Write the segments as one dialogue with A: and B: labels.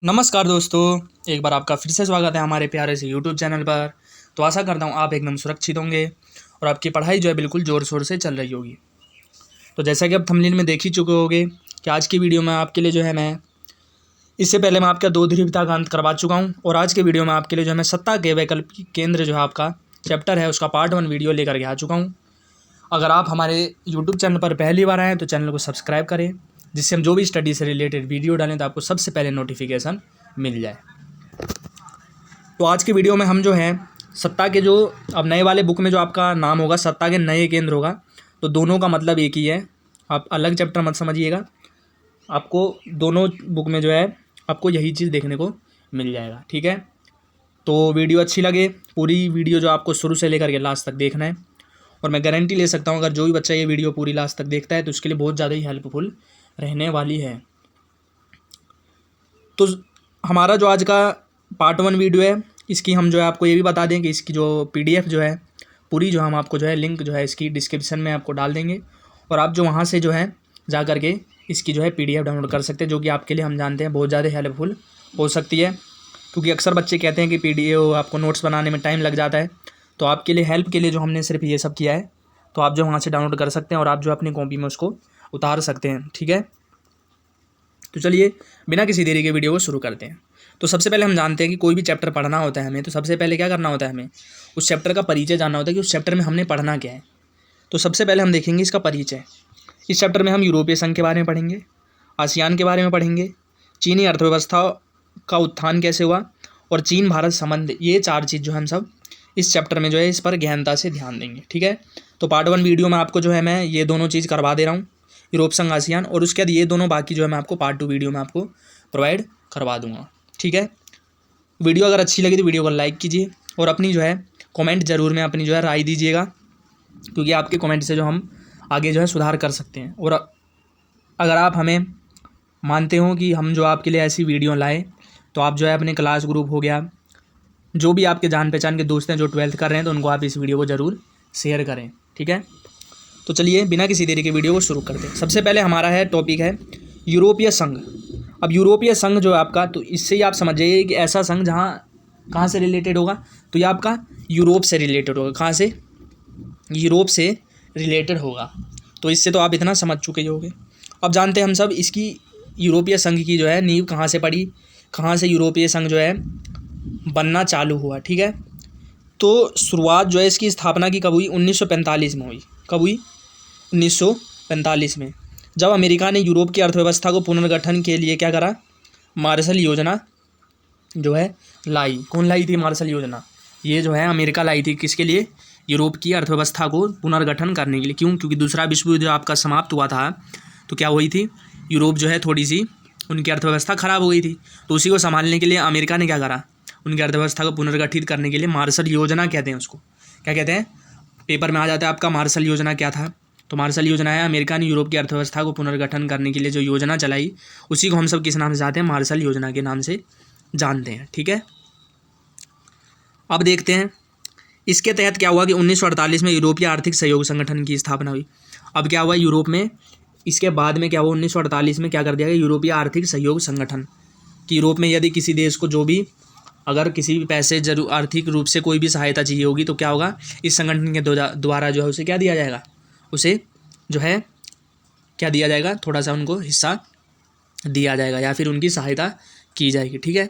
A: नमस्कार दोस्तों, एक बार आपका फिर से स्वागत है हमारे प्यारे से यूट्यूब चैनल पर। तो आशा करता हूँ आप एकदम सुरक्षित होंगे और आपकी पढ़ाई जो है बिल्कुल ज़ोर शोर से चल रही होगी। तो जैसा कि आप थंबनेल में देख ही चुके होंगे कि आज की वीडियो में आपके लिए जो है मैं इससे पहले मैं आपका 2 ध्रुवीयता का अंत करवा चुका हूँ और आज के वीडियो में आपके लिए जो है मैं सत्ता के वैकल्पिक केंद्र जो है आपका चैप्टर है उसका पार्ट 1 वीडियो लेकर के आ चुका हूँ। अगर आप हमारे यूट्यूब चैनल पर पहली बार आएँ तो चैनल को सब्सक्राइब करें, जिससे हम जो भी स्टडी से रिलेटेड वीडियो डालें तो आपको सबसे पहले नोटिफिकेशन मिल जाए। तो आज की वीडियो में हम जो है सत्ता के जो अब नए वाले बुक में जो आपका नाम होगा सत्ता के नए केंद्र होगा, तो दोनों का मतलब एक ही है। आप अलग चैप्टर मत समझिएगा, आपको दोनों बुक में जो है आपको यही चीज़ देखने को मिल जाएगा। ठीक है, तो वीडियो अच्छी लगे पूरी वीडियो जो आपको शुरू से लेकर के लास्ट तक देखना है और मैं गारंटी ले सकता हूँ अगर जो भी बच्चा ये वीडियो पूरी लास्ट तक देखता है तो उसके लिए बहुत ज़्यादा ही हेल्पफुल रहने वाली है। तो हमारा जो आज का पार्ट 1 वीडियो है इसकी हम जो है आपको ये भी बता दें कि इसकी जो PDF जो है पूरी जो हम आपको जो है लिंक जो है इसकी डिस्क्रिप्शन में आपको डाल देंगे और आप जो वहाँ से जो है जा कर के इसकी जो है PDF डाउनलोड कर सकते हैं, जो कि आपके लिए हम जानते हैं बहुत ज़्यादा हेल्पफुल हो सकती है। क्योंकि अक्सर बच्चे कहते हैं कि PDF आपको नोट्स बनाने में टाइम लग जाता है, तो आपके लिए हेल्प के लिए जो हमने सिर्फ ये सब किया है, तो आप जो वहाँ से डाउनलोड कर सकते हैं और आप जो अपनी कॉपी में उसको उतार सकते हैं। ठीक है, तो चलिए बिना किसी देरी के वीडियो को शुरू करते हैं। तो सबसे पहले हम जानते हैं कि कोई भी चैप्टर पढ़ना होता है हमें, तो सबसे पहले क्या करना होता है, हमें उस चैप्टर का परिचय जानना होता है कि उस चैप्टर में हमने पढ़ना क्या है। तो सबसे पहले हम देखेंगे इसका परिचय। इस चैप्टर में हम यूरोपीय संघ के बारे में पढ़ेंगे, आसियान के बारे में पढ़ेंगे, चीनी अर्थव्यवस्था का उत्थान कैसे हुआ और चीन भारत संबंध, ये 4 चीज़ जो हम सब इस चैप्टर में जो है इस पर गहनता से ध्यान देंगे। ठीक है, तो पार्ट 1 वीडियो में आपको जो है मैं ये दोनों चीज़ करवा दे रहा हूँ, यूरोप संघ आसियान, और उसके बाद ये दोनों बाकी जो है मैं आपको पार्ट 2 वीडियो में आपको प्रोवाइड करवा दूंगा। ठीक है, वीडियो अगर अच्छी लगी तो वीडियो को लाइक कीजिए और अपनी जो है कमेंट ज़रूर में अपनी जो है राय दीजिएगा, क्योंकि आपके कमेंट से जो हम आगे जो है सुधार कर सकते हैं। और अगर आप हमें मानते हो कि हम जो आपके लिए ऐसी वीडियो लाएँ तो आप जो है अपने क्लास ग्रुप हो गया, जो भी आपके जान पहचान के दोस्त हैं जो 12th कर रहे हैं, तो उनको आप इस वीडियो को ज़रूर शेयर करें। ठीक है, तो चलिए बिना किसी देरी के वीडियो को शुरू करते हैं। सबसे पहले हमारा है टॉपिक है यूरोपीय संघ। अब यूरोपीय संघ जो है आपका, तो इससे ही आप समझ जाइए कि ऐसा संघ जहाँ कहाँ से रिलेटेड होगा, तो ये आपका यूरोप से रिलेटेड होगा। कहाँ से? यूरोप से रिलेटेड होगा। तो इससे तो आप इतना समझ चुके ही होंगे। अब जानते हैं हम सब इसकी यूरोपीय संघ की जो है नींव कहाँ से पड़ी, कहाँ से यूरोपीय संघ जो है बनना चालू हुआ। ठीक है, तो शुरुआत जो है इसकी स्थापना की कब हुई? 1945 में हुई। कब हुई? 1945 में, जब अमेरिका ने यूरोप की अर्थव्यवस्था को पुनर्गठन के लिए क्या करा? मार्शल योजना जो है लाई। कौन लाई थी मार्शल योजना? ये जो है अमेरिका लाई थी। किसके लिए? यूरोप की अर्थव्यवस्था को पुनर्गठन करने के लिए। क्यों? क्योंकि दूसरा विश्व युद्ध आपका समाप्त हुआ था, तो क्या हुई थी, यूरोप जो है थोड़ी सी उनकी अर्थव्यवस्था खराब हो गई थी, तो उसी को संभालने के लिए अमेरिका ने क्या करा? उनकी अर्थव्यवस्था को पुनर्गठित करने के लिए मार्शल योजना कहते हैं उसको। क्या कहते हैं? पेपर में आ जाता है आपका मार्शल योजना क्या था। तो मार्शल योजना है अमेरिका ने यूरोप की अर्थव्यवस्था को पुनर्गठन करने के लिए जो योजना चलाई, उसी को हम सब किस नाम से जानते हैं? मार्शल योजना के नाम से जानते हैं। ठीक है, अब देखते हैं इसके तहत क्या हुआ कि 1948 में यूरोपीय आर्थिक सहयोग संगठन की स्थापना हुई। अब क्या हुआ यूरोप में, इसके बाद में क्या हुआ? 1948 में क्या कर दिया गया? यूरोपीय आर्थिक सहयोग संगठन कि यूरोप में यदि किसी देश को जो भी अगर किसी भी पैसे जरूर आर्थिक रूप से कोई भी सहायता चाहिए होगी, तो क्या होगा? इस संगठन के द्वारा जो है उसे क्या दिया जाएगा? उसे जो है क्या दिया जाएगा? थोड़ा सा उनको हिस्सा दिया जाएगा या फिर उनकी सहायता की जाएगी। ठीक है,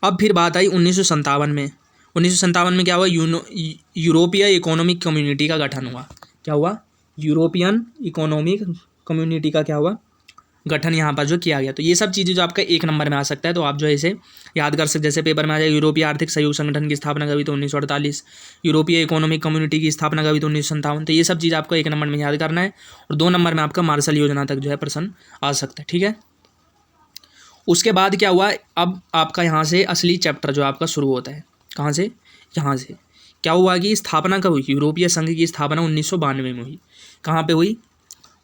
A: अब फिर बात आई 1957 में। 1957 में क्या हुआ? यूरोपीय इकोनॉमिक कम्युनिटी का गठन हुआ। क्या हुआ? यूरोपियन इकोनॉमिक कम्युनिटी का क्या हुआ? गठन यहाँ पर जो किया गया। तो ये सब चीज़ें जो आपका 1 नंबर में आ सकता है, तो आप जो है इसे याद कर सकते। जैसे पेपर में आ जाए यूरोपीय आर्थिक सहयोग संगठन की स्थापना कभी, तो 1948, यूरोपीय इकोनॉमिक कम्युनिटी की स्थापना कभी, तो 1957। तो ये सब चीज़ आपको 1 नंबर में याद करना है और 2 नंबर में आपका मार्शल योजना तक जो है प्रश्न आ सकता है। ठीक है, उसके बाद क्या हुआ? अब आपका यहाँ से असली चैप्टर जो आपका शुरू होता है। कहाँ से? यहाँ से। क्या हुआ कि स्थापना कब हुई? यूरोपीय संघ की स्थापना 1992 में हुई। कहाँ पे हुई?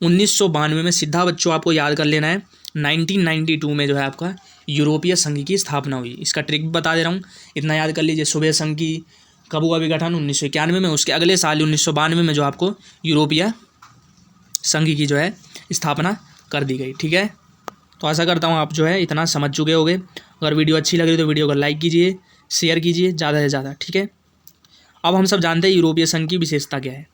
A: 1992 में। सीधा बच्चों आपको याद कर लेना है, 1992 में जो है आपका यूरोपीय संघ की स्थापना हुई। इसका ट्रिक बता दे रहा हूँ, इतना याद कर लीजिए। सोवियत संघ की कब हुआ विघटन? 1991 में। उसके अगले साल 1992 में जो आपको यूरोपीय संघ की जो है स्थापना कर दी गई। ठीक है, तो आशा करता हूँ आप जो है इतना समझ चुके होंगे। अगर वीडियो अच्छी लग रही तो वीडियो को लाइक कीजिए, शेयर कीजिए ज़्यादा से ज़्यादा, ठीक है। अब हम सब जानते हैं यूरोपीय संघ की विशेषता क्या है।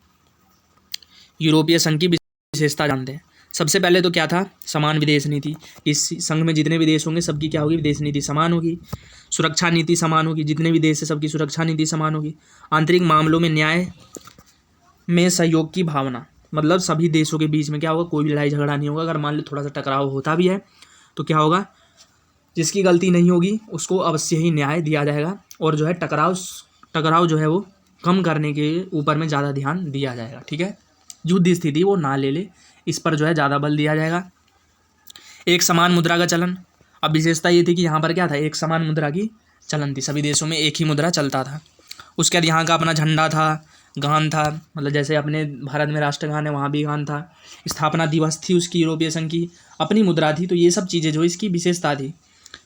A: यूरोपीय संघ की विशेषता जानते हैं। सबसे पहले तो क्या था, समान विदेश नीति। इस संघ में जितने भी देश होंगे सबकी क्या होगी, विदेश नीति समान होगी। सुरक्षा नीति समान होगी, जितने भी देश है सबकी सुरक्षा नीति समान होगी। आंतरिक मामलों में न्याय में सहयोग की भावना, मतलब सभी देशों के बीच में क्या होगा, कोई भी लड़ाई झगड़ा नहीं होगा। अगर मान लो थोड़ा सा टकराव होता भी है तो क्या होगा, जिसकी गलती नहीं होगी उसको अवश्य ही न्याय दिया जाएगा। और जो है टकराव जो है वो कम करने के ऊपर में ज़्यादा ध्यान दिया जाएगा, ठीक है। युद्ध स्थिति वो ना ले, इस पर जो है ज़्यादा बल दिया जाएगा। एक समान मुद्रा का चलन। अब विशेषता ये थी कि यहाँ पर क्या था, एक समान मुद्रा की चलन थी, सभी देशों में एक ही मुद्रा चलता था। उसके बाद यहाँ का अपना झंडा था, गान था, मतलब जैसे अपने भारत में राष्ट्रगान है वहाँ भी गान था। स्थापना दिवस थी उसकी, यूरोपीय संघ की अपनी मुद्रा थी। तो ये सब चीज़ें जो इसकी विशेषता थी।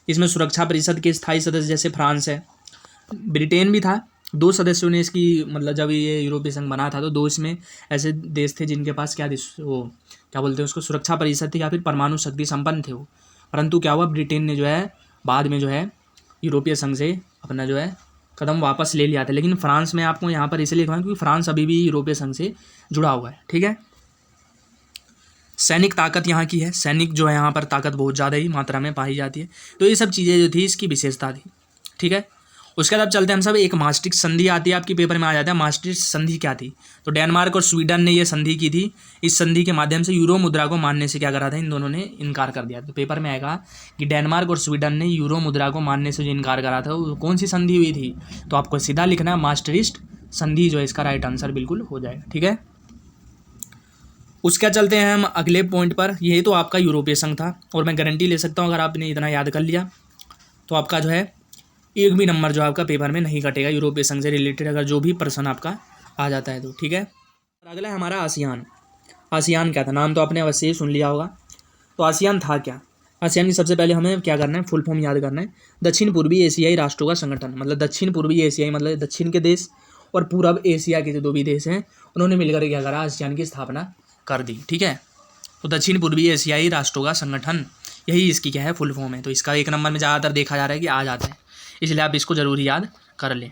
A: इसमें सुरक्षा परिषद के स्थायी सदस्य जैसे फ्रांस है, ब्रिटेन भी था। 2 सदस्यों ने इसकी, मतलब जब ये यूरोपीय संघ बना था तो 2 इसमें ऐसे देश थे जिनके पास वो क्या बोलते हैं उसको, सुरक्षा परिषद थी या फिर परमाणु शक्ति संपन्न थे वो। परंतु क्या हुआ, ब्रिटेन ने जो है बाद में जो है यूरोपीय संघ से अपना जो है कदम वापस ले लिया था। लेकिन फ्रांस में आपको यहाँ पर इसलिए लिखा क्योंकि फ्रांस अभी भी यूरोपीय संघ से जुड़ा हुआ है, ठीक है। सैनिक ताकत यहाँ की है, सैनिक जो है यहाँ पर ताकत बहुत ज़्यादा ही मात्रा में पाई जाती है। तो ये सब चीज़ें जो थी इसकी विशेषता थी, ठीक है। उसके बाद अब चलते हैं हम सब, एक मास्ट्रिक्ट संधि आती है आपकी पेपर में आ जाता है। मास्ट्रिक्ट संधि क्या थी, तो डेनमार्क और स्वीडन ने ये संधि की थी। इस संधि के माध्यम से यूरो मुद्रा को मानने से क्या करा था, इन दोनों ने इनकार कर दिया। तो पेपर में आएगा कि डेनमार्क और स्वीडन ने यूरो मुद्रा को मानने से जो इनकार करा था वो कौन सी संधि हुई थी, तो आपको सीधा लिखना है मास्ट्रिक्ट संधि जो है इसका राइट आंसर बिल्कुल हो जाएगा, ठीक है। उसके चलते हैं हम अगले पॉइंट पर। यही तो आपका यूरोपीय संघ था और मैं गारंटी ले सकता हूँ अगर आपने इतना याद कर लिया तो आपका जो है एक भी नंबर जो आपका पेपर में नहीं कटेगा यूरोपीय संघ से रिलेटेड, अगर जो भी प्रश्न आपका आ जाता है तो, ठीक है। और अगला है हमारा आसियान। आसियान क्या था, नाम तो आपने अवश्य ही सुन लिया होगा। तो आसियान था क्या, आसियान की सबसे पहले हमें क्या करना है, फुल फॉर्म याद करना है। दक्षिण पूर्वी एशियाई राष्ट्रों का संगठन, मतलब दक्षिण पूर्वी एशियाई मतलब दक्षिण के देश और पूर्व एशिया के जो भी देश हैं उन्होंने मिलकर क्या करा, आसियान की स्थापना कर दी, ठीक है। तो दक्षिण पूर्वी एशियाई राष्ट्रों का संगठन, यही इसकी क्या है फुल फॉर्म है। तो इसका एक नंबर में ज़्यादातर देखा जा रहा है कि आ जाता है, इसलिए आप इसको ज़रूर याद कर लें।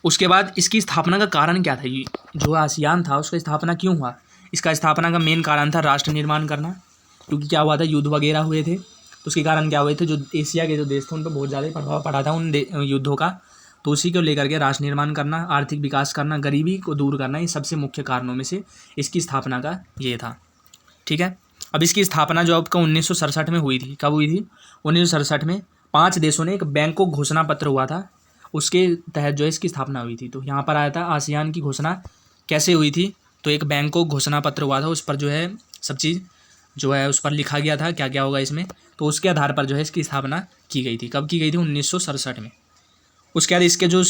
A: उसके बाद इसकी स्थापना का कारण क्या था, जो आसियान था उसका स्थापना क्यों हुआ। इसका स्थापना का मेन कारण था राष्ट्र निर्माण करना, क्योंकि क्या हुआ था, युद्ध वगैरह हुए थे। तो उसके कारण क्या हुए थे, जो एशिया के जो देश थे उन पर बहुत ज़्यादा प्रभाव पड़ा था उन युद्धों का। तो उसी को लेकर के राष्ट्र निर्माण करना, आर्थिक विकास करना, गरीबी को दूर करना, ये सबसे मुख्य कारणों में से इसकी स्थापना का ये था, ठीक है। अब इसकी स्थापना जो आपका 1967 में हुई थी, कब हुई थी, 1967 में 5 देशों ने एक बैंकॉक घोषणा पत्र हुआ था, उसके तहत जो है इसकी स्थापना हुई थी। तो यहाँ पर आया था आसियान की घोषणा कैसे हुई थी, तो एक बैंकॉक घोषणा पत्र हुआ था, उस पर जो है सब चीज़ जो है उस पर लिखा गया था क्या क्या होगा इसमें। तो उसके आधार पर जो है इसकी स्थापना की गई थी। कब की गई थी, 1967 में। उसके बाद इसके जो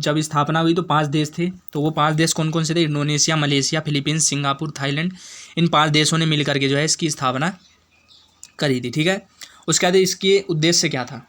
A: जब स्थापना हुई तो 5 देश थे। तो वो 5 देश कौन कौन से थे, Indonesia, Malaysia, Philippines, Singapore, Thailand. इन 5 देशों ने मिलकर के जो है इसकी स्थापना करी थी, ठीक है। उसके बाद इसके उद्देश्य क्या था,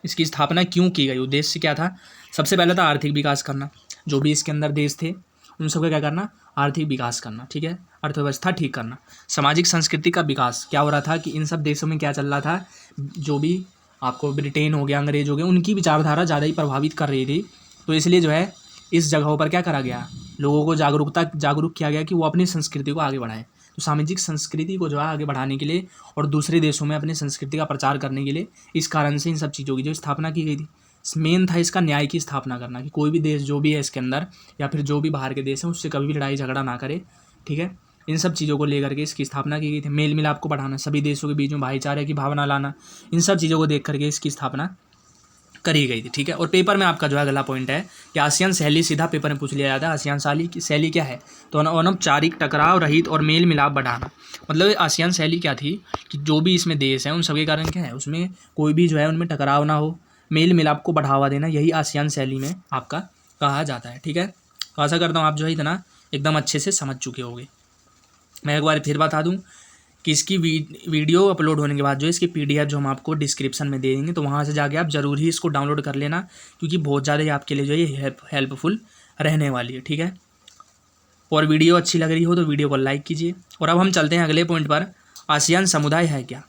A: इसकी स्थापना क्यों की गई, उद्देश्य क्या था। सबसे पहले था आर्थिक विकास करना, जो भी इसके अंदर देश थे उन सबका क्या करना, आर्थिक विकास करना, ठीक है। अर्थव्यवस्था ठीक करना, सामाजिक संस्कृति का विकास। क्या हो रहा था कि इन सब देशों में क्या चल रहा था, जो भी आपको ब्रिटेन हो गया, अंग्रेज हो गए, उनकी विचारधारा ज़्यादा ही प्रभावित कर रही थी। तो इसलिए जो है इस जगहों पर क्या करा गया, लोगों को जागरूक किया गया कि वो अपनी संस्कृति को आगे बढ़ाएं। तो सामाजिक संस्कृति को जो है आगे बढ़ाने के लिए और दूसरे देशों में अपनी संस्कृति का प्रचार करने के लिए इस कारण से इन सब चीज़ों की जो स्थापना की गई थी। मेन था इसका न्याय की स्थापना करना, कि कोई भी देश जो भी है इसके अंदर या फिर जो भी बाहर के देश हैं उससे कभी भी लड़ाई झगड़ा ना करे, ठीक है। इन सब चीज़ों को लेकर के इसकी स्थापना की गई थी। मेल मिलाप को बढ़ाना, सभी देशों के बीच में भाईचारे की भावना लाना, इन सब चीज़ों को देख करके इसकी स्थापना करी गई थी, ठीक है। और पेपर में आपका जो है अगला पॉइंट है कि आसियान शैली, सीधा पेपर में पूछ लिया जाता है आसियान शैली क्या है, तो अनौपचारिक, टकराव रहित और मेल मिलाप बढ़ाना। मतलब आसियान शैली क्या थी कि जो भी इसमें देश हैं उन सबके कारण क्या है, उसमें कोई भी जो है उनमें टकराव ना हो, मेल मिलाप को बढ़ावा देना, यही आसियान शैली में आपका कहा जाता है, ठीक है। तो आशा करता हूँ आप जो है इतना एकदम अच्छे से समझ चुके होंगे। मैं एक बार फिर बता दूं कि इसकी वीडियो अपलोड होने के बाद जो इसकी PDF जो हम आपको डिस्क्रिप्शन में दे देंगे, तो वहाँ से जाके आप ज़रूर ही इसको डाउनलोड कर लेना, क्योंकि बहुत ज़्यादा ही आपके लिए जो है ये हेल्पफुल रहने वाली है, ठीक है। और वीडियो अच्छी लग रही हो तो वीडियो को लाइक कीजिए। और अब हम चलते हैं अगले पॉइंट पर, आसियान समुदाय है क्या।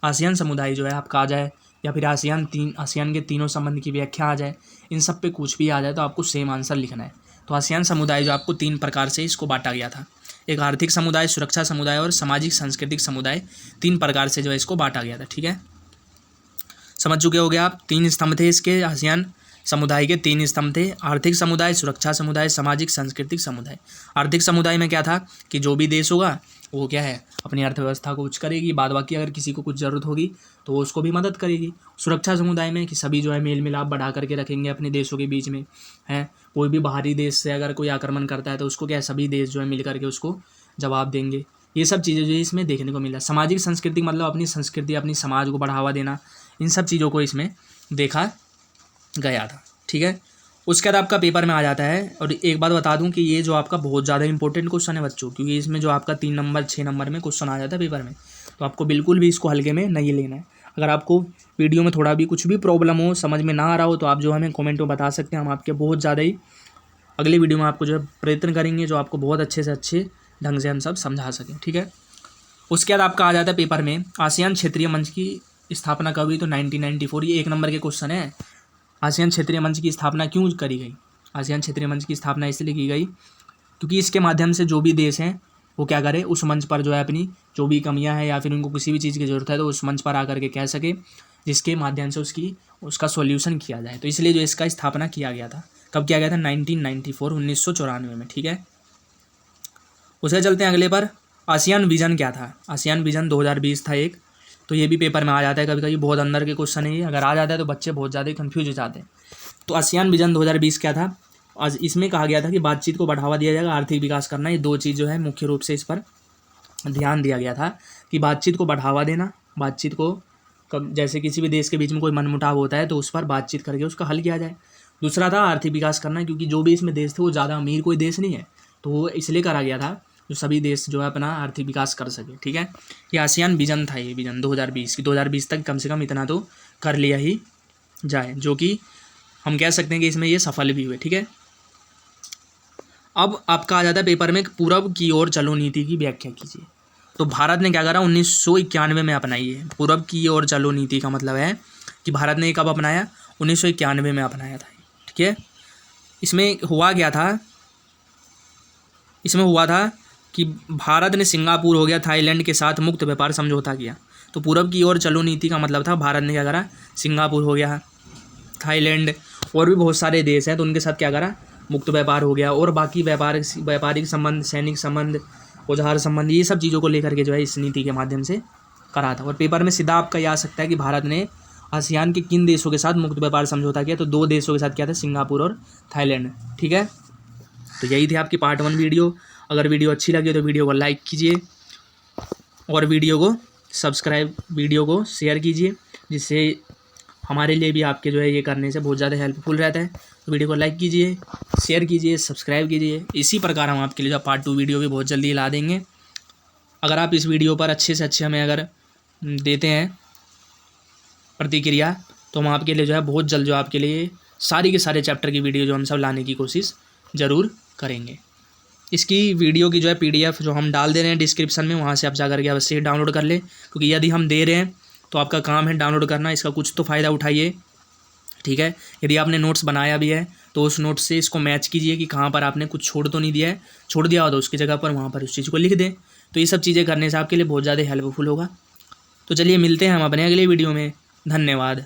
A: आसियान समुदाय जो है आपका आ जाए, या फिर आसियान के तीनों संबंध की व्याख्या आ जाए, इन सब पे कुछ भी आ जाए तो आपको सेम आंसर लिखना है। तो आसियान समुदाय जो आपको 3 प्रकार से इसको बांटा गया था, एक आर्थिक समुदाय, सुरक्षा समुदाय और सामाजिक सांस्कृतिक समुदाय, 3 प्रकार से जो है इसको बांटा गया था। ठीक है, समझ चुके होगे आप। 3 स्तंभ थे इसके, आसियान समुदाय के 3 स्तंभ थे, आर्थिक समुदाय, सुरक्षा समुदाय, सामाजिक सांस्कृतिक समुदाय। आर्थिक समुदाय में क्या था कि जो भी देश होगा वो क्या है, अपनी अर्थव्यवस्था को उच्च करेगी, बाद बाकी अगर किसी को कुछ ज़रूरत होगी तो वो उसको भी मदद करेगी। सुरक्षा समुदाय में कि सभी जो है मेल मिलाप बढ़ा करके रखेंगे अपने देशों के बीच में, है कोई भी बाहरी देश से अगर कोई आक्रमण करता है तो उसको क्या है, सभी देश जो है मिल करके उसको जवाब देंगे। ये सब चीज़ें जो है इसमें देखने को मिला। सामाजिक सांस्कृतिक मतलब अपनी संस्कृति, अपनी समाज को बढ़ावा देना, इन सब चीज़ों को इसमें देखा गया था। ठीक है, उसके बाद आपका पेपर में आ जाता है। और एक बात बता दूं कि ये जो आपका बहुत ज़्यादा इंपॉर्टेंट क्वेश्चन है बच्चों, क्योंकि इसमें जो आपका 3 नंबर 6 नंबर में क्वेश्चन आ जाता है पेपर में, तो आपको बिल्कुल भी इसको हल्के में नहीं लेना है। अगर आपको वीडियो में थोड़ा भी कुछ भी प्रॉब्लम हो, समझ में ना आ रहा हो, तो आप जो हमें कॉमेंट में बता सकते हैं। हम आपके बहुत ज़्यादा ही अगले वीडियो में आपको जो है प्रयत्न करेंगे जो आपको बहुत अच्छे से अच्छे ढंग से हम सब समझा सकें। ठीक है, उसके बाद आपका आ जाता है पेपर में आसियान क्षेत्रीय मंच की स्थापना कब हुई, तो 1994। ये 1 नंबर के क्वेश्चन है। आसियान क्षेत्रीय मंच की स्थापना क्यों करी गई? आसियान क्षेत्रीय मंच की स्थापना इसलिए की गई क्योंकि इसके माध्यम से जो भी देश हैं वो क्या करें, उस मंच पर जो है अपनी जो भी कमियां हैं या फिर उनको किसी भी चीज़ की ज़रूरत है तो उस मंच पर आकर के कह सके, जिसके माध्यम से उसका सॉल्यूशन किया जाए। तो इसलिए जो इसका स्थापना किया गया था, कब किया गया था, 1994 1994 में। ठीक है, उसे चलते हैं अगले पर। आसियान विजन क्या था? आसियान विजन 2020 था एक, तो ये भी पेपर में आ जाता है कभी कभी, बहुत अंदर के क्वेश्चन है ये। अगर आ जाता है तो बच्चे बहुत ज़्यादा कन्फ्यूज हो जाते हैं। तो आसियान विजन 2020 क्या था? आज इसमें कहा गया था कि बातचीत को बढ़ावा दिया जाएगा, आर्थिक विकास करना, ये 2 चीज़ जो है मुख्य रूप से इस पर ध्यान दिया गया था कि बातचीत को बढ़ावा देना, बातचीत को कब जैसे किसी भी देश के बीच में कोई मनमुटाव होता है तो उस पर बातचीत करके उसका हल किया जाए। दूसरा था आर्थिक विकास करना, क्योंकि जो भी इसमें देश थे वो ज़्यादा अमीर कोई देश नहीं है, तो वो इसलिए करा गया था जो सभी देश जो है अपना आर्थिक विकास कर सके। ठीक है, ये आसियान विजन था, ये विजन 2020 की 2020 तक कम से कम इतना तो कर लिया ही जाए, जो कि हम कह सकते हैं कि इसमें ये सफल भी हुए। ठीक है, अब आपका आ जाता है पेपर में पूरब की ओर चलो नीति की व्याख्या कीजिए। तो भारत ने क्या करा, 1991 में अपनाई है। पूरब की ओर चलो नीति का मतलब है कि भारत ने कब अपनाया, 1991 में अपनाया था। ठीक है, इसमें हुआ क्या था, इसमें हुआ था कि भारत ने सिंगापुर हो गया, थाईलैंड के साथ मुक्त व्यापार समझौता किया। तो पूरब की ओर चलो नीति का मतलब था भारत ने क्या करा, सिंगापुर हो गया, थाईलैंड और भी बहुत सारे देश हैं तो उनके साथ क्या करा, मुक्त व्यापार हो गया। और बाकी व्यापारिक संबंध, सैनिक संबंध, औजार संबंध, ये सब चीज़ों को लेकर के जो है इस नीति के माध्यम से करा था। और पेपर में सीधा आपका ये आ सकता है कि भारत ने आसियान के किन देशों के साथ मुक्त व्यापार समझौता किया, तो 2 देशों के साथ किया था, सिंगापुर और थाईलैंड। ठीक है, तो यही थी आपकी पार्ट 1 वीडियो। अगर वीडियो अच्छी लगी तो वीडियो को लाइक कीजिए और वीडियो को शेयर कीजिए, जिससे हमारे लिए भी आपके जो है ये करने से बहुत ज़्यादा हेल्पफुल रहता है। तो वीडियो को लाइक कीजिए, शेयर कीजिए, सब्सक्राइब कीजिए। इसी प्रकार हम आपके लिए जो पार्ट 2 वीडियो भी बहुत जल्दी ला देंगे। अगर आप इस वीडियो पर अच्छे से अच्छे हमें अगर देते हैं प्रतिक्रिया, तो हम आपके लिए जो है बहुत जल्द जो आपके लिए सारी के सारे चैप्टर की वीडियो जो हम सब लाने की कोशिश ज़रूर करेंगे। इसकी वीडियो की जो है PDF जो हम डाल दे रहे हैं डिस्क्रिप्शन में, वहाँ से आप जा करके अवश्य डाउनलोड कर ले, क्योंकि यदि हम दे रहे हैं तो आपका काम है डाउनलोड करना, इसका कुछ तो फ़ायदा उठाइए। ठीक है, यदि आपने नोट्स बनाया भी है तो उस नोट्स से इसको मैच कीजिए कि कहाँ पर आपने कुछ छोड़ तो नहीं दिया है, छोड़ दिया हो तो उसकी जगह पर वहाँ पर उस चीज़ को लिख दें। तो ये सब चीज़ें करने से आपके लिए बहुत ज़्यादा हेल्पफुल होगा। तो चलिए मिलते हैं हम अपने अगले वीडियो में। धन्यवाद।